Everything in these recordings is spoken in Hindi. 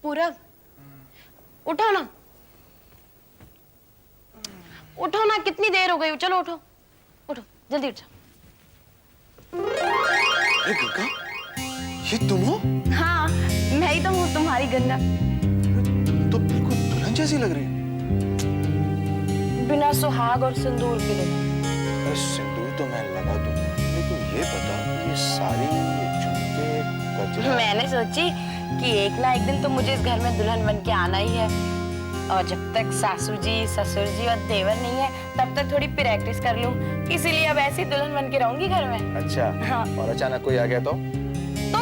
पूरब, उठो ना, उठो ना, कितनी देर हो गई। चलो उठो, उठो, जल्दी उठ जाओ। अरे गंगा, ये तुम हो? हाँ, मैं ही तो हूँ, तुम्हारी गंगा। तुम तो बिल्कुल दुल्हन जैसी लग रही है। बिना सुहाग और सिंदूर के लिए। अरे सिंदूर तो मैं लगा दूं, लेकिन ये बता, ये साड़ी, ये झुमके, गजरा। मैंने सोची कि एक ना एक दिन तो मुझे इस घर में दुल्हन बन के आना ही है, और जब तक सासू जी, ससुर जी और देवर नहीं है, तब तक थोड़ी प्रैक्टिस कर लूं। इसीलिए अब ऐसी दुल्हन बन के रहूंगी घर में। अच्छा। हाँ। और अचानक कोई आ गया तो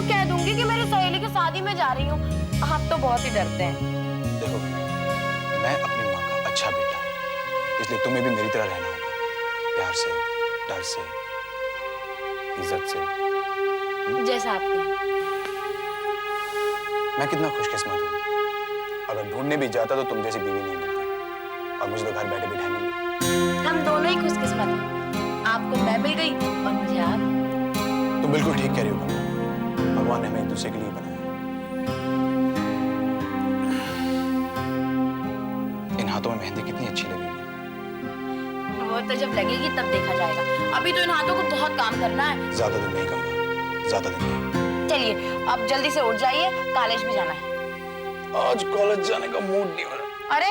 कह दूंगी कि मेरी सहेली की शादी में जा रही हूँ। आप तो बहुत ही डरते हैं। देखो, मैं अपनी माँ का अच्छा बेटा हूँ, इसलिए तुम्हें भी मेरी तरह रहना होगा, प्यार से, डर से, इज्जत से। जैसा आप कहें। मैं कितना खुशकिस्मत हूँ, अगर ढूंढने भी जाता तो तुम जैसी बीवी नहीं मिलती, और मुझे तो घर बैठे बिठाने मिली। हम दोनों ही खुशकिस्मत हैं। आपको मैं मिल गई और मुझे आप। तुम बिल्कुल ठीक कह रही हो गंगा, भगवान ने हमें एक दूसरे के लिए बनाया। इन हाथों में मेहंदी कितनी अच्छी लगेगी। वो तो जब लगेगी तब देखा जाएगा, अभी तो इन हाथों को बहुत काम करना है। ज्यादा दिन नहीं गंगा, ज्यादा दिन नहीं। चलिए अब जल्दी से उठ जाइए, कॉलेज भी जाना है। आज कॉलेज जाने का मूड नहीं हो रहा। अरे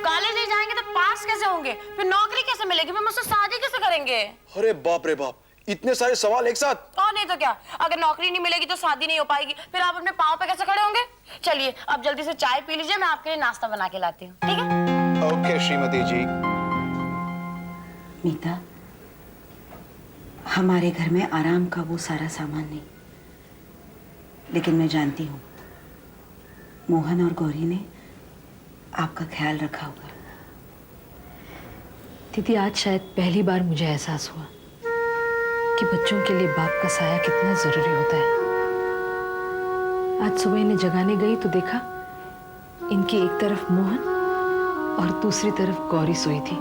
कॉलेज नहीं जाएंगे तो पास कैसे होंगे, फिर नौकरी कैसे मिलेगी, फिर मुझसे शादी कैसे करेंगे? अरे बाप रे बाप, इतने सारे सवाल एक साथ। और नहीं तो क्या, अगर नौकरी नहीं मिलेगी तो शादी नहीं हो पाएगी, फिर आप अपने पाँव पे कैसे खड़े होंगे? चलिए अब जल्दी से चाय पी लीजिए, मैं आपके लिए नाश्ता बना के लाती हूँ, ठीक है? ओके श्रीमती जी। मीता, हमारे घर में आराम का वो सारा सामान नहीं, लेकिन मैं जानती हूँ मोहन और गौरी ने आपका ख्याल रखा होगा। दीदी, आज शायद पहली बार मुझे एहसास हुआ कि बच्चों के लिए बाप का साया कितना जरूरी होता है। आज सुबह इन्हें जगाने गई तो देखा इनकी एक तरफ मोहन और दूसरी तरफ गौरी सोई थी,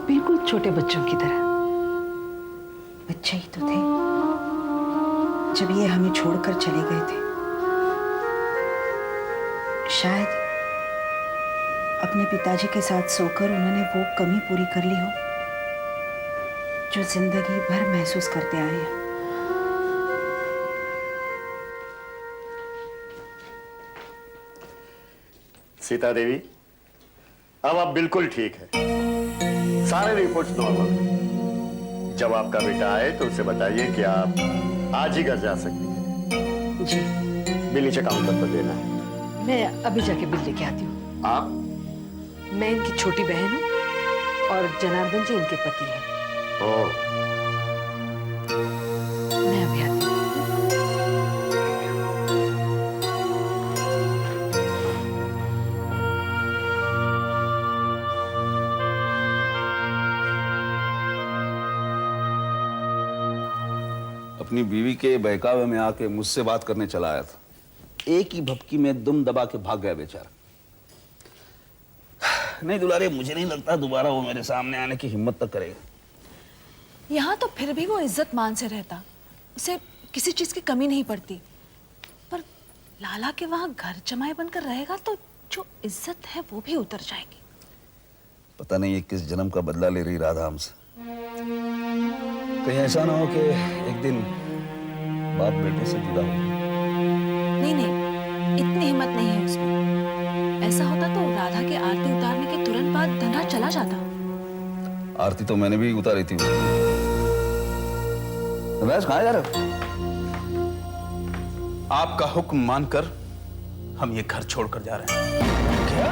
बिल्कुल छोटे बच्चों की तरह। बच्चे ही तो थे जब ये हमें छोड़कर चले गए थे। शायद अपने पिताजी के साथ सोकर उन्होंने वो कमी पूरी कर ली हो जो जिंदगी भर महसूस करते आए हैं। सीता देवी, अब आप बिल्कुल ठीक है, सारे रिपोर्ट्स नॉर्मल है। जब आपका बेटा आए तो उसे बताइए कि आप आज ही घर जा सकती हैं। जी। बिल नीचे काउंटर पर देना है। मैं अभी जाके बिल लेके आती हूँ। आप? मैं इनकी छोटी बहन हूँ और जनार्दन जी इनके पति हैं। ओह, मैं अभी आती हूँ। अपनी बीवी के बहकावे में आके मुझसे बात करने चला आया था, एक ही भपकी में दुम दबा के भाग गया बेचारा। नहीं दुलारे, मुझे नहीं लगता दोबारा वो मेरे सामने आने की हिम्मत तक करेगा। यहाँ तो फिर भी वो इज्जत मान से रहता, उसे किसी चीज की कमी नहीं पड़ती, पर लाला के वहां घर जमाए बनकर रहेगा तो जो इज्जत है वो भी उतर जाएगी। पता नहीं ये किस जन्म का बदला ले रही राधा हमसे। कहीं ऐसा ना हो कि एक दिन बाप बेटे से जुदा हो। नहीं नहीं, इतनी हिम्मत नहीं है उसमें। ऐसा होता तो राधा के आरती उतारने के तुरंत बाद धनराज चला जाता। आरती तो मैंने भी उतारी थी। धनराज कहाँ जा रहे हो? आपका हुक्म मानकर हम ये घर छोड़कर जा रहे हैं। क्या?